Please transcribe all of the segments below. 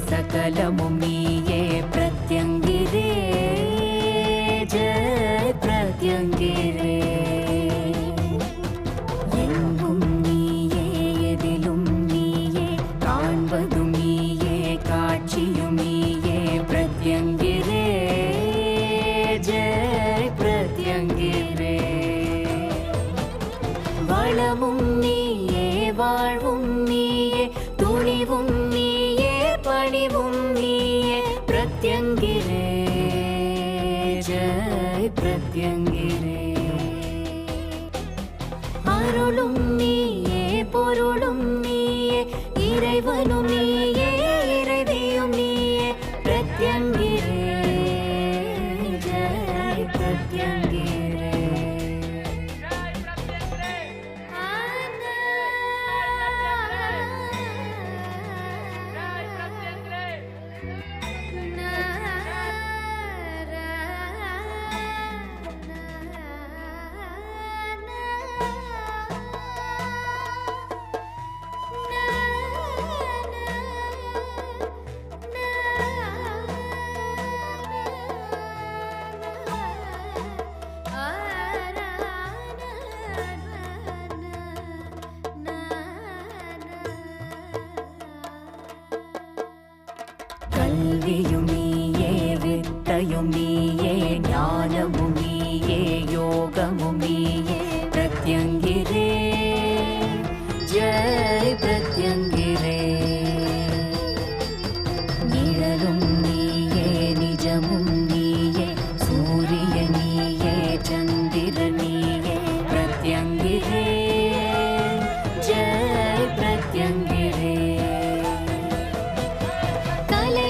सकलमुमीये प्रत्यंगिरे जय प्रत्यंगिरे எங்கும் நீயே எதிலும் நீயே காண்பதும் நீயே காட்சியும் நீயே பிரத்யங்கிரே ஜெய் பிரத்யங்கிரே வளமும் நீயே வாழ்வும் நீயே துணிவும் நீயே பணிவும் நீயே பிரத்யங்கிரே ஜெய் பிரத்யங்கிரே அருளும் நீயே பொருளும் நீயே இறைவனும் நீயே இறைவியும் நீயே பிரத்யங்கிரே ஜெய் பிரத்யங்கிரே கல்வியும் நீயே வித்தையும் நீயே ஞானமும் நீயே யோகமும் நீயே பிரத்யங்கிரே ஜெய் பிரத்யங்கிரே நிழலும் நீயே நிஜமும் நீயே சூரிய நீயே சந்திர நீயே பிரத்யங்கிரே ஜெய் பிரத்யங்கிரே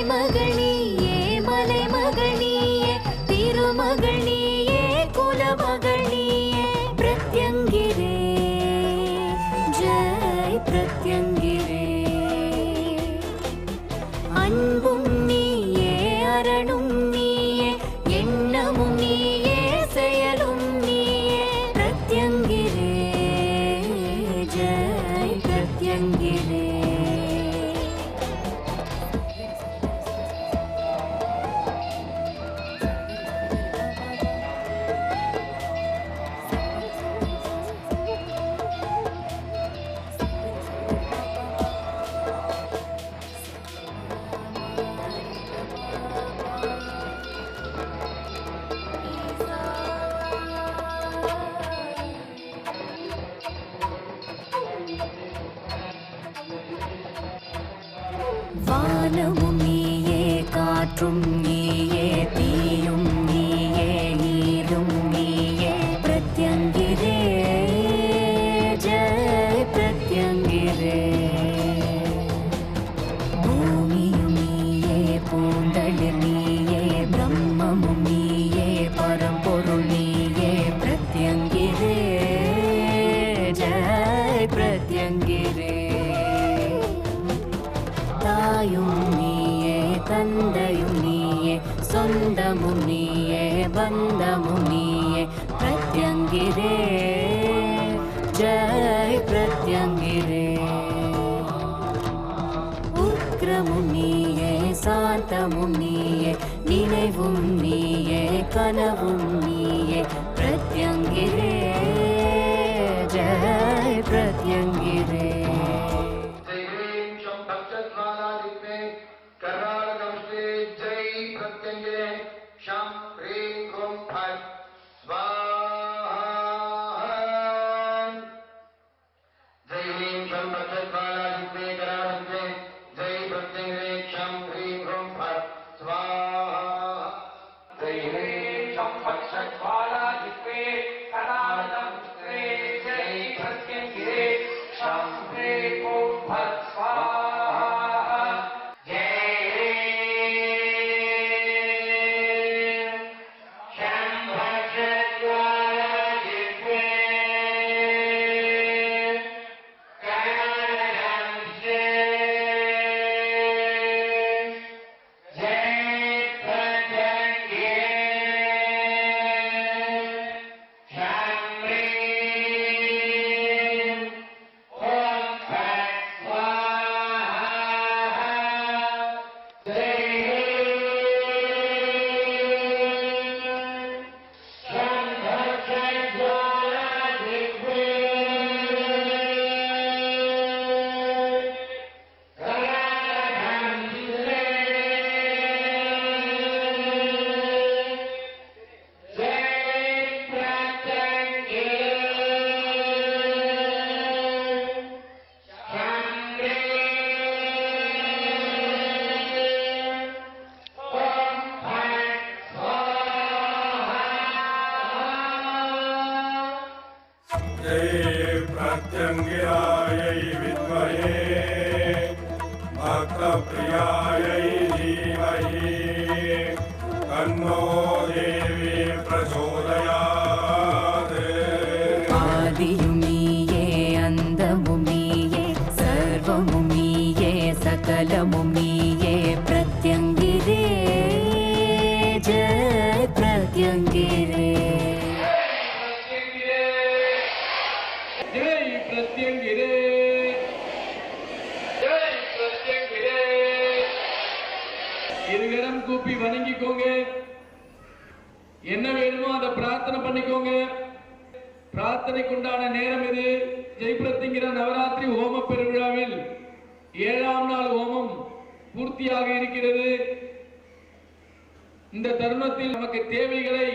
மகளியே மலை மகளியே திருமகளியே குலமகளியே பிரத்யங்கிரே ஜெய் பிரத்யங்கிரே அன்பும் நீயே அரணும் நீயே எண்ணமும் நீயே செயலும் நீயே பிரத்யங்கிரே ஜெய் பிரத்யங்கிரே வானமும் நீயே காற்றும் நீயே தீயும் நீயே நீரும் நீயே பிரத்யங்கிரே ஜெய் பிரத்யங்கிரே பூமியும் நீயே பூந்தளிர் நீயே பிரம்மமும் நீயே பரம்பொருள் நீயே பிரத்யங்கிரே ஜெய் பிரத்யங்கிரே தாயும் நீயே தந்தையும் நீயே சொந்தமும் நீயே பந்தமும் நீயே பிரத்யங்கிரே ஜெய் பிரத்யங்கிரே உக்கிரமும் நீயே சாந்தமும் நீயே நினைவும் நீயே கனவும் நீயே பிரத்யங்கிரே ஜெய் பிரத்யங்கிரே Shambha प्रत्यङ्गिरायै विद्महे भक्तप्रियायै धीमहि तन्नो देवी प्रचोदयात् आदियुमीये अन्तमुमीये सर्वमुमीये सकलमुमीये प्रत्यङ्गिरे जय प्रत्यङ्गिरे இருகரம் கூப்பி வணங்கிக்கோங்க. என்ன வேணுமோ அதை பிரார்த்தனை பண்ணிக்கோங்க. பிரார்த்தனைக்குண்டான நேரம் இது. ஜெய்பிரத்திங்கிற நவராத்திரி ஹோம பெருவிழாவில் 7ஆம் நாள் ஹோமம் பூர்த்தியாக இருக்கிறது. இந்த தருணத்தில் நமக்கு தேவைகளை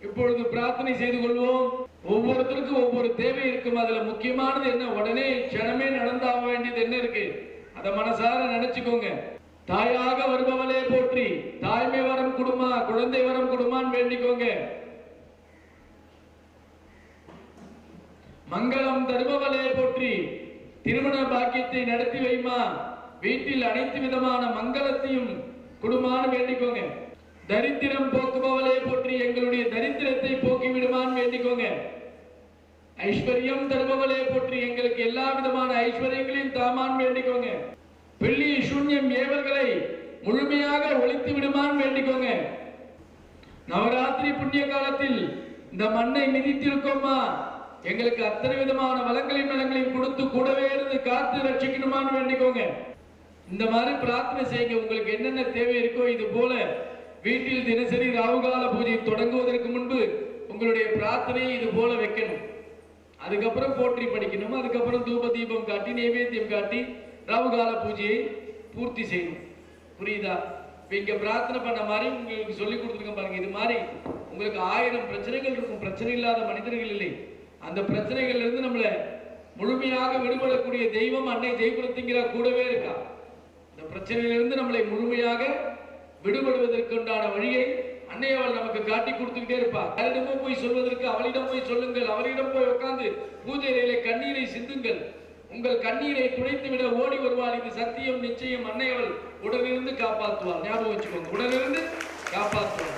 இப்பொழுது பிரார்த்தனை செய்து கொள்வோம். ஒவ்வொருத்தருக்கும் ஒவ்வொரு தேவை இருக்கும். அதுல முக்கியமானது என்ன, உடனே க்ஷணமே நடந்தாக வேண்டியது என்ன இருக்கு, அதை மனசார நினைச்சுக்கோங்க. தாயாக வருபவளே போற்றி, தாய்மை வரம் கொடுமா, குழந்தை வரம் கொடுமான்னு வேண்டிக்கோங்க. மங்களம் தருபவளே போற்றி, திருமண பாக்கியத்தை நடத்தி வைமா, வீட்டில் அனைத்து விதமான மங்களத்தையும் கொடுமான்னு வேண்டிக்கோங்க. தரித்திரம் போக்குபவளே போற்றி, எங்களுடைய தரித்திரத்தை போக்கி விடுமான்னு வேண்டிக்கோங்க. ஐஸ்வர்யம் தருபவளே போற்றி, எங்களுக்கு எல்லா விதமான ஐஸ்வர்யங்களையும் தாமான் வேண்டிக்கோங்க. பிள்ளி சூன்யம் ஏவல்களை முழுமையாக ஒழித்து விடுமான்னு வேண்டிக்கோங்க. நவராத்திரி புண்ணிய காலத்தில் இந்த மண்ணை மிதித்திருக்கோமா, எங்களுக்கு அத்தனை விதமான வளங்களையும் நலங்களையும் கொடுத்து கூடவே இருந்து காத்து ரட்சிக்கணுமான்னு வேண்டிக்கோங்க. இந்த மாதிரி பிரார்த்தனை செய்யுங்க. உங்களுக்கு என்னென்ன தேவை இருக்கோ இது போல வீட்டில் தினசரி ராவுகால பூஜை தொடங்குவதற்கு முன்பு உங்களுடைய பிரார்த்தனையை இது போல வைக்கணும். அதுக்கப்புறம் போற்றி படிக்கணும். அதுக்கப்புறம் தூப தீபம் காட்டி நைவேத்தியம் காட்டி ராவுகால பூஜையை பூர்த்தி செய்யணும். புரியுதா? இப்ப இங்க பிரார்த்தனை பண்ண மாதிரி உங்களுக்கு சொல்லி கொடுத்துருக்கேன் பாருங்க. இது மாதிரி உங்களுக்கு 1000 பிரச்சனைகள் இருக்கும். பிரச்சனை இல்லாத மனிதர்கள் இல்லை. அந்த பிரச்சனைகள்ல இருந்து நம்மளை முழுமையாக விடுபடக்கூடிய தெய்வம் அன்னை ஜெய்பிரத்திங்கிற கூடவே இருக்கா. இந்த பிரச்சனையிலிருந்து நம்மளை முழுமையாக விடுபடுவதற்குண்டான வழியை அன்னை அவள் நமக்கு காட்டி கொடுத்துக்கிட்டே இருப்பா. யாரிடமும் போய் சொல்வதற்கு அவளிடம் போய் சொல்லுங்கள், அவரிடம் போய் உட்கார்ந்து பூஜை அறையிலே கண்ணீரை சிந்துங்கள். உங்கள் கண்ணீரை துடைத்து விட ஓடி வருவாள். இது சத்தியம், நிச்சயம். அன்னை அவள் உடனிருந்து காப்பாற்றுவாள். ஞாபகம் வச்சுக்கோங்க, உடனிருந்து காப்பாற்றுவாள்.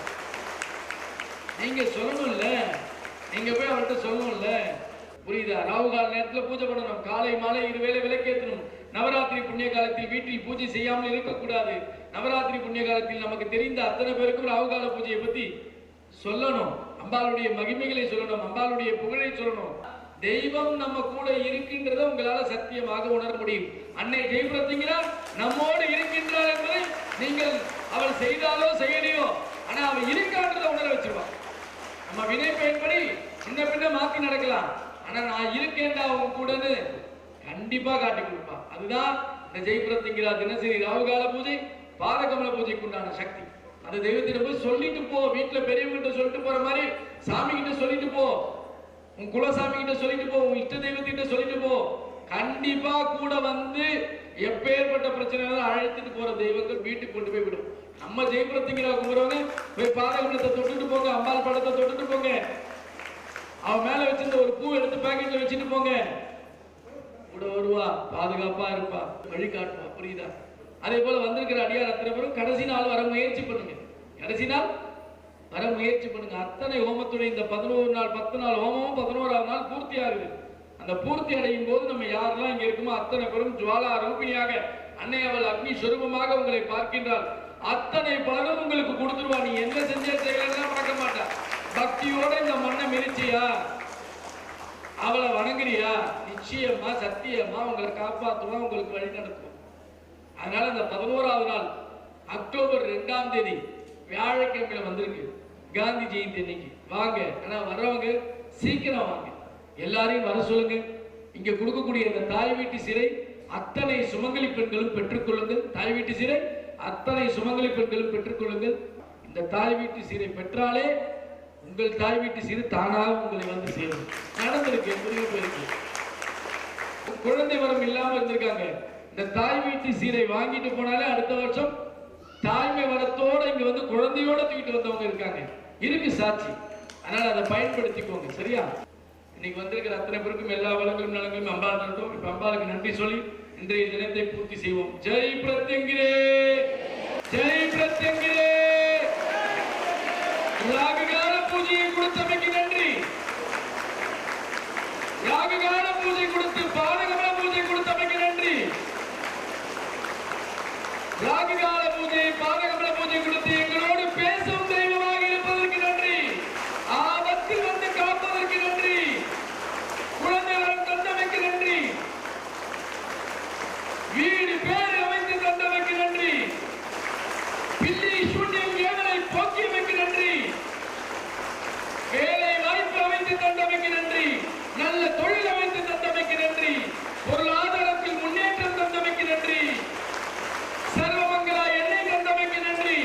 நீங்க சொல்லணும்ல, நீங்க போய் அவர்கிட்ட சொல்லணும்ல. புரியுதா? ராவுகால நேரத்தில் பூஜை பண்ணணும். காலை மாலை 2 வேளை விளக்கேற்றணும். நவராத்திரி புண்ணிய காலத்தில் வீட்டில் பூஜை செய்யாமல் இருக்கக்கூடாது. நவராத்திரி புண்ணிய காலத்தில் நமக்கு தெரிந்த அத்தனை பேருக்கும் ராவுகால பூஜையை பத்தி சொல்லணும். அம்பாளுடைய மகிமைகளை சொல்லணும், அம்பாளுடைய புகழை சொல்லணும். தெய்வம் நம்ம கூட இருக்கின்றதை உங்களால சத்தியமாக உணர முடியும். அன்னை ஜெய்பிரத்திங்கிற நம்மோடு இருக்கின்றார் என்பதை நீங்கள் அவள் செய்தாலோ செய்யலையோ, ஆனா அவள் இருக்கான்றதை உணர வச்சிருவான். நம்ம வினை பயன்படி சின்ன பின்ன மாத்தி நடக்கலாம், ஆனா நான் இருக்கேன்டா அவன் கூடன்னு கண்டிப்பா காட்டி கொடுப்பான். அதுதான் இந்த ஜெய்பிரத்திங்கிற தினசரி ராவுகால பூஜை, பாதகமல பூஜைக்கு உண்டான சக்தி. அந்த தெய்வத்திட்ட போய் சொல்லிட்டு போ. வீட்டுல பெரியவங்க கிட்ட சொல்லிட்டு போற மாதிரி சாமி கிட்ட சொல்லிட்டு போ, உன் குலசாமி கிட்ட சொல்லிட்டு போ, உன் இஷ்ட தெய்வத்திட்ட சொல்லிட்டு போ. கண்டிப்பா கூட வந்து எப்பேற்பட்ட பிரச்சனை அழைத்துட்டு போற தெய்வங்கள் வீட்டுக்கு கொண்டு போய் விடும். நம்ம ஜெய்பிரத்திங்கிற கும்புறவங்க போய் பாதகமலத்தை தொட்டுட்டு போங்க, அம்பாள் படத்தை தொட்டுட்டு போங்க, அவன் மேல வச்சிருந்த ஒரு பூ எடுத்து பாக்கெட்ல வச்சுட்டு போங்க. கூட வருவா, பாதுகாப்பா இருப்பா, வழி காட்டுவா. புரியுதா? அதே போல வந்திருக்கிற அடியார் அத்தனை பேரும் கடைசி நாள் வர முயற்சி பண்ணுங்க. கடைசி நாள் வர முயற்சி பண்ணுங்க. அத்தனை ஹோமத்துடைய இந்த 11 நாள் 10 நாள் ஹோமமும் 11ஆவது நாள் பூர்த்தி ஆகுது. அந்த பூர்த்தி அடையும் போது நம்ம யாரெல்லாம் இங்க இருக்குமோ அத்தனை பேரும் ஜுவாலா ரூபிணியாக அன்னை அவள் அக்னி சொரூபமாக உங்களை பார்க்கின்றாள். அத்தனை பலனும் உங்களுக்கு கொடுத்துருவா. நீ என்ன செஞ்ச செய்யலாம் பார்க்க மாட்டா. பக்தியோட இந்த மண்ணை மிதிச்சியா, அவளை வணங்குறியா, நிச்சயமா சத்தியமா உங்களை காப்பாற்றுவா, உங்களுக்கு வழி நடத்துவோம். அதனால இந்த 11ஆவது நாள் அக்டோபர் 2ஆம் தேதி வியாழக்கிழமையில வந்திருக்கு. காந்தி ஜெயந்தி அன்னைக்கு வாங்க. ஆனா வர்றவங்க சீக்கிரம் வாங்க, எல்லாரையும் வர சொல்லுங்க. இங்க கொடுக்கக்கூடிய இந்த தாய் வீட்டு சிறை அத்தனை சுமங்கலி பெண்களும் பெற்றுக்கொள்ளுங்கள். தாய் வீட்டு சிறை அத்தனை சுமங்கலி பெண்களும் பெற்றுக்கொள்ளுங்கள். இந்த தாய் வீட்டு சீரை பெற்றாலே உங்கள் தாய் வீட்டு சீரை தானாக உங்களை வந்து சேரும். நடந்திருக்கு, போயிருக்கு. குழந்தை வரம் இல்லாம இருந்திருக்காங்க. இந்த தாய் வீட்டு சீரை வாங்கிட்டு போனாலே அடுத்த வருஷம் தாய்மை வரத்தோட இங்க வந்து குழந்தையோட தூக்கிட்டு வந்தவங்க இருக்காங்க. இருக்கு சாட்சி. அதனால அதை பயன்படுத்திக்கோங்க. சரியா? இன்னைக்கு வந்திருக்கிற அத்தனை பேருக்கும் எல்லா வளங்களும் நலங்களும் அம்பாள் தரட்டும். இப்ப அம்பாளுக்கு நன்றி சொல்லி இன்றைய தினத்தை பூர்த்தி செய்வோம். ஜெய் பிரத்யங்கிரே, ஜெய் பிரத்யங்கிரே. யாககால பூஜையை கொடுத்தமைக்கு நன்றி. யாககால பூஜை கொடுத்து பாதகமல பூஜை கொடுத்தமைக்கு நன்றி. யாககால பூஜை பாதகமல பூஜை கொடுத்து எங்களோடு பேசும் தெய்வமாக இருப்பதற்கு நன்றி. ஆபத்தில் வந்து காப்பதற்கு நன்றி. குழந்தை வரம் தந்தமைக்கு நன்றி. வீடு பேர் அமைத்து தந்தமைக்கு நன்றி. பில்லி சூன்யம் ஏவலை போக்கியமைக்கு நன்றி. வேலை வாய்ப்பு அமைத்து தந்தமைக்கு நன்றி. நல்ல தொழில் அமைத்து தந்தமைக்கு நன்றி. பொருளாதாரத்தில் முன்னேற்றம் தந்தமைக்கு நன்றி. சர்வமங்கலா எண்ணெய் தந்தமைக்கு நன்றி.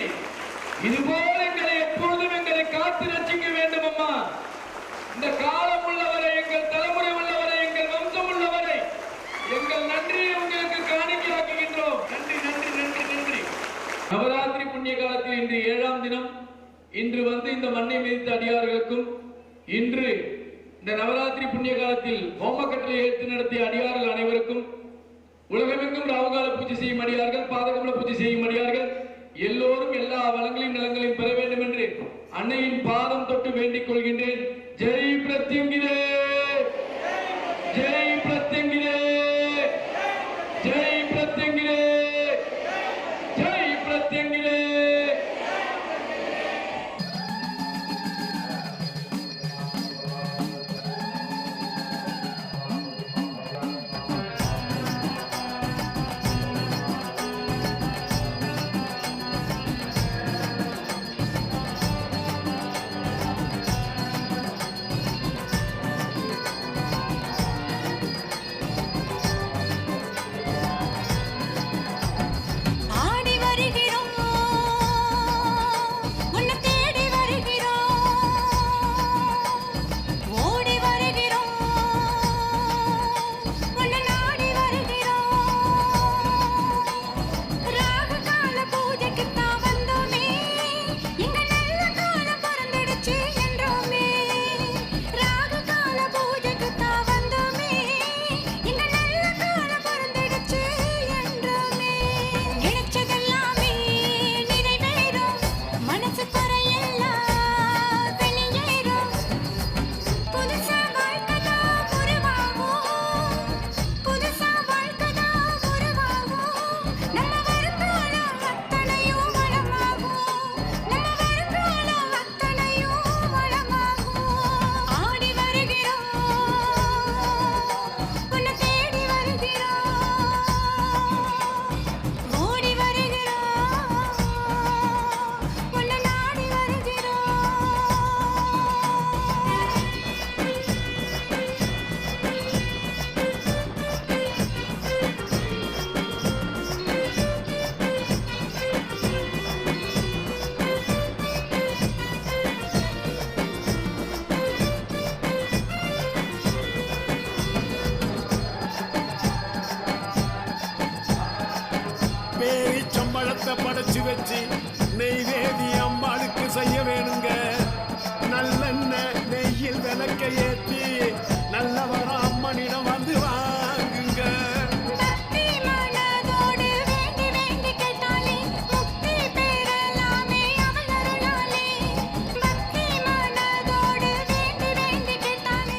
இதுபோல எங்களை எப்பொழுதும் எங்களை காத்து ரட்சிக்க வேண்டும் அம்மா. இந்த காலம் உள்ளவரை, எங்கள் தலைமுறை உள்ளவரை, எங்கள் வம்சம் உள்ளவரை எங்கள் நன்றியை உங்களுக்கு காணிக்கையாக்குகின்றோம். நன்றி நன்றி நன்றி நன்றி. நவராத்திரி புண்ணிய காலத்தில் இன்று 7ஆம் தினம். இன்று வந்து இந்த மண்ணை மிதித்த அடியார்களுக்கும், இன்று இந்த நவராத்திரி புண்ணிய காலத்தில் ஹோமக்கட்டளை எடுத்து நடத்திய அடியார்கள் அனைவருக்கும், உலகமெங்கும் ராவுகால பூஜை செய்யும் அடியார்கள், பாதகமல பூஜை செய்யும் அடியார்கள் எல்லோரும் எல்லா வளங்களையும் நலங்களையும் பெற வேண்டும் என்று அன்னையின் பாதம் தொட்டு வேண்டிக் கொள்கின்றேன். ஜெய் பிரத்யங்கிரே, ஜெய் பிரத்யங்கிரே, ஜெய் பிரத்யங்கிரே, ஜெய் பிரத்யங்கிரே. ஆடி வருகிறோம், உன்னை தேடி வருகிறோம், ஓடி வருகிறோம், உன்னை நாடி வருகிறோம். ராகு கால பூஜைக்கு தான் வந்தோமே, இங்க நல்ல காலம் பிறந்துடுச்சு என்றோமே. ராகு கால பூஜைக்கு தான் வந்தோமே, இங்க நல்ல காலம் பிறந்துடுச்சு என்றோமே. நினைச்சதெல்லாமே நிறைவேறும், மனசு குறையெல்லாம் வெளியேறும். புதுசா வாழ்க்கைதான் உருவாகும், புதுசா வாழ்க்கைதான் உருவாகும். நம்ம வருங்காலம் அத்தனையும் வளமாகும், நம்ம வருங்காலம் அத்தனையும் வளமாகும். ஆடி வருகிறோம், உன்னை தேடி வருகிறோம், ஓடி வருகிறோம், உன்னை நாடி வருகிறோம். பேரிச்சம்பழத்தை படைச்சு வச்சு நெய்வேதி அம்பாளுக்கு செய்ய வேணுங்க. நல்லெண்ணெய் நெய்யில் விளக்க ஏற்றி நல்லவரம் அம்மனிடம் வந்து வாங்குங்க. பக்தி மனதோடு வேண்டி வேண்டி கேட்டாலே முக்தி பெறலாமே அவள் அருளாலே. பக்தி மனதோடு வேண்டி வேண்டி கேட்டாலே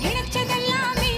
நினைச்சதெல்லாமே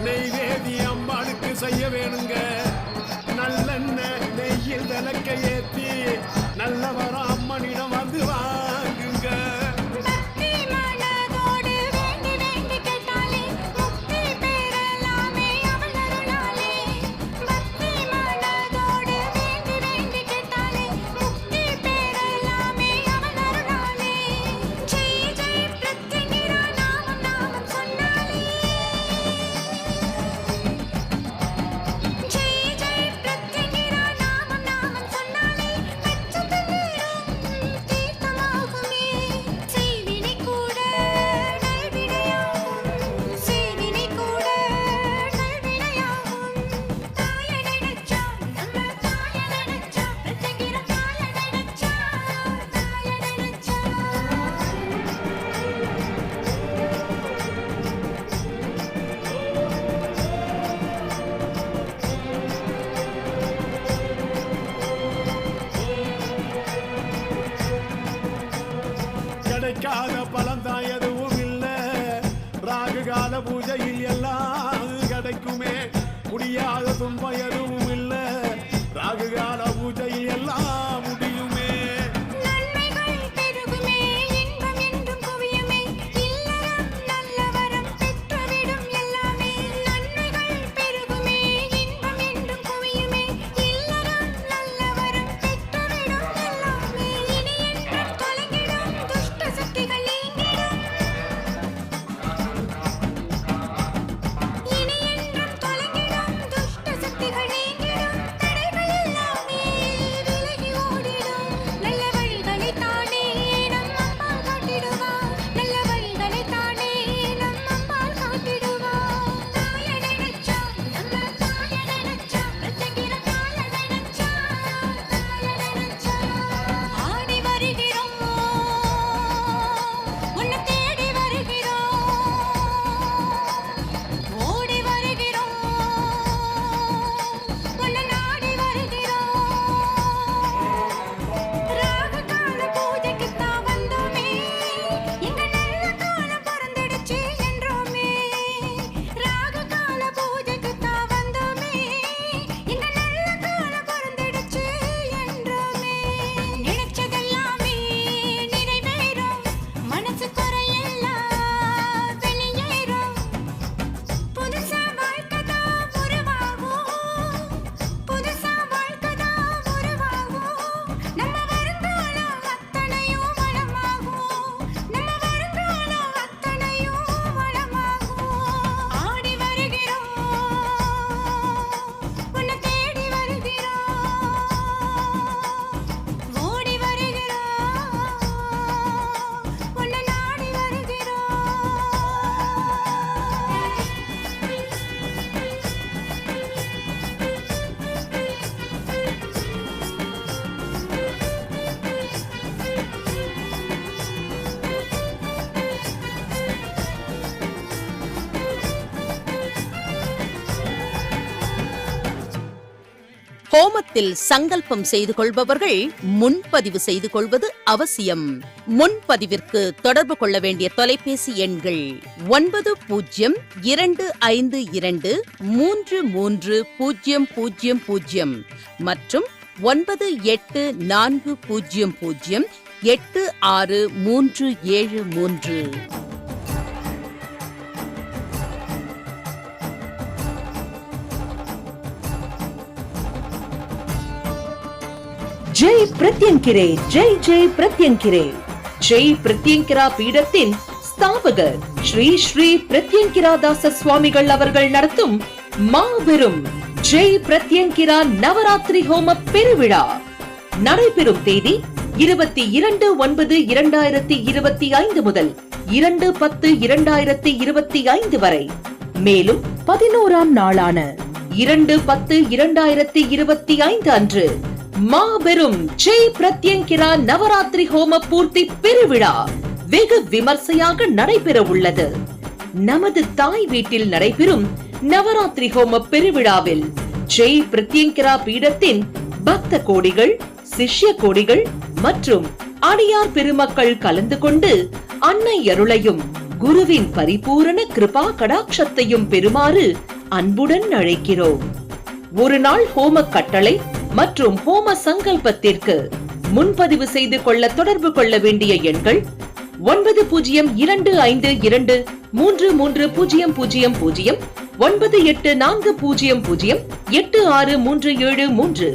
நெய்வேதி அம்மாளுக்கு செய்ய வேணுங்க. நல்லெண்ணெய் நெய்யில் விளக்க ஏத்தி நல்லவரம் அம்மனிடம் வந்து வாங்குங்க. பக்தி மனதோடு வேண்டி வேண்டி கேட்டாலே முக்தி பெறலாமே அவள் அருளாலே. பக்தி மனதோடு வேண்டி வேண்டி கேட்டாலே முக்தி பெறலாமே அவள் அருளாலே. ஜெய் ஜெய் பிரத்யங்கிரா நாமம் நாமம் சொன்னாலே. ஜெய் ஜெய் பிரத்யங்கிரா நாமம் நாமம் சொன்னாலே பச்சை நீரும் தீர்த்தமாகுமே. செய்வினை கூட நல்வினையாகும். செய்வினை கூட நல்வினையாகும். தாய நினைச்சா நம்ம தாய நினைச்சா பிரத்யங்கிரா தாய நினைச்சா தாய நினைச்சா. கிடைக்காத பலன்தான் எதுவும் இல்ல. ராகு கால பூஜையில் எல்லாம் கிடைக்குமே. முடியாத துன்பம் எதுவும் இல்ல. ராகு கால பூஜையில் எல்லாம் முடியுமே. நன்மைகள் பெருகுமே இன்பம் என்றும் குவியுமே. இல்லறம் நல்லவரம் பெற்றுவிடும் எல்லாமே. நன்மைகள் பெருகுமே இன்பம் என்றும் குவியுமே. இல்லறம் நல்லவரம் பெற்றுவிடும் எல்லாமே. இனி என்றும் தொலைந்திடும் துஷ்ட சக்திகள் நீங்கிடும். இனி என்றும் தொலைந்திடும் துஷ்ட சக்திகள் நீங்கிடும். தடைகள் எல்லாமே விலகி ஓடிடும். நல்ல வழிகளை தானே நம் அம்பாள் காட்டிடுவார். நல்ல வழிகளை தானே நம் அம்பாள் காட்டிடுவார். தாய நினைச்சா நம்ம தாய நினைச்சா பிரத்யங்கிரா தாய நினைச்சா தாய நினைச்சா. ஆடி வருகிறோம் உன்னை தேடி வருகிறோம். ஓடி வருகிறோம் உன்னை நாடி வருகிறோம். ராகு கால பூஜைக்குத்தான் வந்தோமே. எங்க நல்ல காலம் பிறந்துடுச்சு என்றோமே. ராகு கால பூஜைக்குத்தான் வந்தோமே. எங்க நல்ல காலம் பிறந்துடுச்சு என்றோமே. நினைச்சதெல்லாமே நிறைவேறும். மனசு குறையெல்லாம் வெளியேறும். புதுசா வாழ்க்கைதான் உருவாகும். புதுசா வாழ்க்கைதான் உருவாகும். நம்ம வருங்காலம் அத்தனையும் வளமாகும். நம்ம வருங்காலம் அத்தனையும் வளமாகும். ஆடி வருகிறோம் உன்னை தேடி வருகிறோம். ஓடி வருகிறோம் உன்னை நாடி வருகிறோம். ஹோமத்தில் சங்கல்பம் செய்து கொள்பவர்கள் முன்பதிவு செய்து கொள்வது அவசியம். முன்பதிவிற்கு தொடர்பு கொள்ள வேண்டிய தொலைபேசி எண்கள் 9222330000 மற்றும் 9840086373. ஜெய் பிரத்யங்கிரே ஜெய் ஜெய் பிரத்யங்கிரே. ஜெய் பிரத்யங்கிரா பீடத்தின் ஸ்தாபகர் ஸ்ரீ ஸ்ரீ பிரத்யங்கிராதாச சுவாமிகள் அவர்கள் நடத்தும் மாபெரும் ஜெய் பிரத்யங்கிரா நவராத்திரி ஹோம பெருவிழா நடைபெறும் தேதி 22/9/2025 முதல் 2/10/2025 வரை. மேலும் 11ஆம் நாளான 2/10/2025 அன்று மாபெரும் ஜெய் பிரத்யங்கிரா நவராத்திரி ஹோம பூர்த்தி பெருவிழா வெகு விமர்சையாக நடைபெற உள்ளது. நமது தாய் வீட்டில் நடைபெறும் நவராத்திரி ஹோம பெருவிழாவில் ஜெய் பிரத்யங்கிரா பீடத்தின் பக்த கோடிகள், சிஷ்ய கோடிகள் மற்றும் அடியார் பெருமக்கள் கலந்து கொண்டு அன்னை அருளையும் குருவின் பரிபூரண கிருபா கடாட்சத்தையும் பெறுமாறு அன்புடன் அழைக்கிறோம். ஒரு நாள் ஹோம கட்டளை மற்றும் ஹோம சங்கல்பத்திற்கு முன்பதிவு செய்து கொள்ள தொடர்பு கொள்ள வேண்டிய எண்கள் 9025233000 9840086373.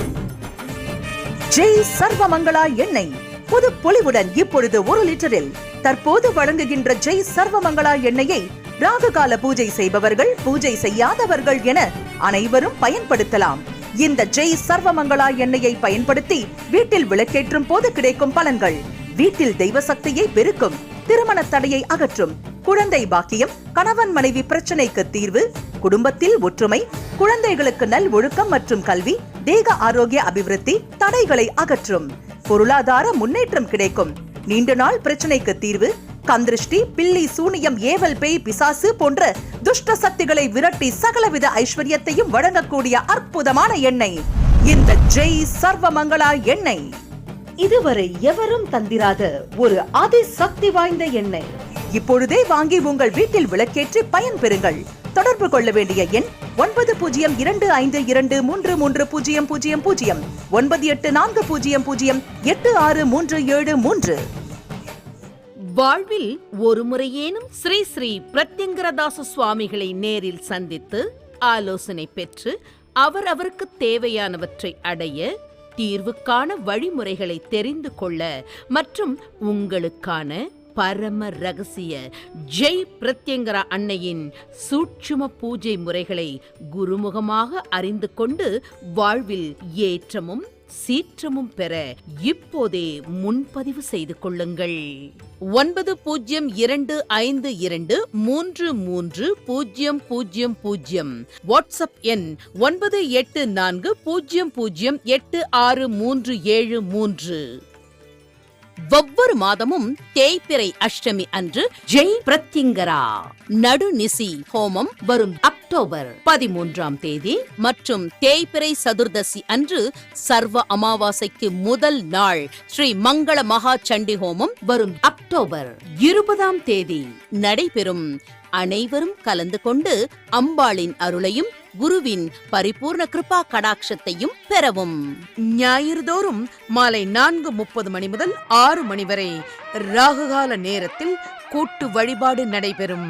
ஜெய் சர்வமங்களா எண்ணெய் புது பொலிவுடன் இப்பொழுது 1 லிட்டரில் தற்போது வழங்குகின்ற ஜெய் சர்வமங்களா எண்ணெயை ராகுகால பூஜை செய்பவர்கள், பூஜை செய்யாதவர்கள் என அனைவரும் பயன்படுத்தலாம். இந்த ஜெய் சர்வமங்களா எண்ணெயை பயன்படுத்தி வீட்டில் விளக்கேற்றும் போது கிடைக்கும் பலன்கள்: வீட்டில் தெய்வ சக்தியை பெருக்கும், திருமண தடையை அகற்றும், குழந்தை பாக்கியம், கணவன் மனைவி பிரச்சனைக்கு தீர்வு, குடும்பத்தில் ஒற்றுமை, குழந்தைகளுக்கு நல் ஒழுக்கம் மற்றும் கல்வி, தேக ஆரோக்கிய அபிவிருத்தி, தடைகளை அகற்றும், பொருளாதார முன்னேற்றம் கிடைக்கும், நீண்ட நாள் பிரச்சனைக்கு தீர்வு, கந்திருஷ்டி, பில்லி, சூனியம், ஏவல், பேய், பிசாசு போன்ற துஷ்ட சக்திகளை விரட்டி சகலவித ஐஸ்வர்யத்தையும் வழங்கக்கூடிய அற்புதமான எண்ணெய் இந்த ஜெய் சர்வமங்களா எண்ணெய். இதுவரை எவரும் தந்திராத ஒரு அதிசக்தி வாய்ந்த எண்ணெய். இப்பொழுதே வாங்கி உங்கள் வீட்டில் விளக்கேற்றி பயன்பெறுங்கள். தொடர்பு கொள்ள வேண்டிய எண் 9025233000 9840086373. வாழ்வில் ஒரு முறையேனும் ஸ்ரீ ஸ்ரீ பிரத்யங்கரதாச சுவாமிகளை நேரில் சந்தித்து ஆலோசனை பெற்று அவருக்கு தேவையானவற்றை அடைய, தீர்வுக்கான வழிமுறைகளை தெரிந்து கொள்ள மற்றும் உங்களுக்கான பரம ரகசிய ஜெய் பிரத்யங்கரா அன்னையின் சூட்சும பூஜை முறைகளை குருமுகமாக அறிந்து கொண்டு வாழ்வில் ஏற்றமும் சீற்றமும் பெற இப்போதே முன்பதிவு செய்து கொள்ளுங்கள். 9052233000 வாட்ஸ்அப் எண் 9840086373. ஒவ்வொரு மாதமும் தேய்பிறை அஷ்டமி அன்று ஜெய் பிரத்யங்கரா நடுநிசி ஹோமம் வரும் அக்டோபர் 13ஆம் தேதி மற்றும் தேய்பிறை சதுர்தசி அன்று சர்வ அமாவாசைக்கு முதல் நாள் ஸ்ரீ மங்கள மகா சண்டி ஹோமம் வரும் அக்டோபர் 20ஆம் தேதி நடைபெறும். அனைவரும் கலந்து கொண்டு அம்பாளின் அருளையும் குருவின் பரிபூர்ண கிருபா கடாட்சத்தையும் பெறவும். ஞாயிறுதோறும் மாலை 4:30 மணி முதல் 6 மணி வரை ராகுகால நேரத்தில் கூட்டு வழிபாடு நடைபெறும்.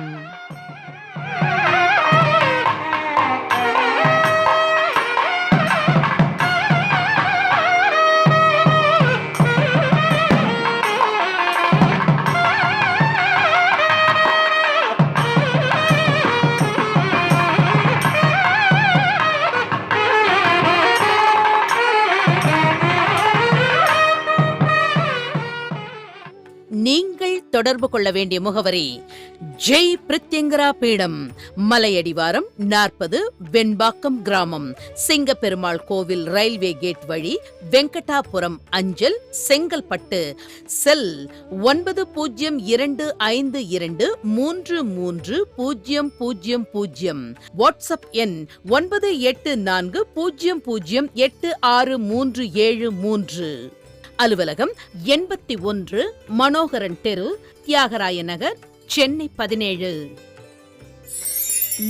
நீங்கள் தொடர்பு கொள்ள வேண்டிய முகவரி: ஜெய் பிரத்யங்கரா பீடம், மலையடிவாரம் 40, வெண்பாக்கம் கிராமம், சிங்கப்பெருமாள் கோவில் ரயில்வே கேட் வழி, வெங்கடாபுரம் அஞ்சல், செங்கல்பட்டு. செல் 9052233000. வாட்ஸ்அப் எண் 9840086373. அலுவலகம் 81 மனோகரன் தெரு, தியாகராய நகர், சென்னை 17.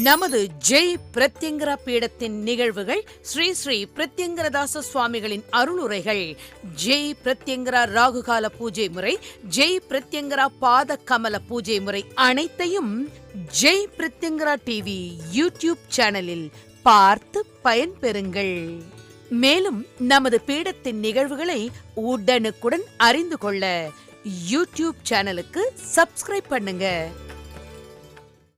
நமது ஜெய் பிரத்யங்கரா பீடத்தின் நிகழ்வுகள்: ஸ்ரீ ஸ்ரீ பிரத்யங்கரதாச சுவாமிகளின் அருளுரைகள், ஜெய் பிரத்யங்கரா ராகுகால பூஜை முறை, ஜெய் பிரத்யங்கரா பாத கமல பூஜை முறை அனைத்தையும் ஜெய் பிரத்யங்கரா டிவி யூடியூப் சேனலில் பார்த்து பயன்பெறுங்கள். மேலும் நமது பீடத்தின் நிகழ்வுகளை உடனுக்குடன் அறிந்து கொள்ள யூடியூப் சேனலுக்கு சப்ஸ்கிரைப் பண்ணுங்க.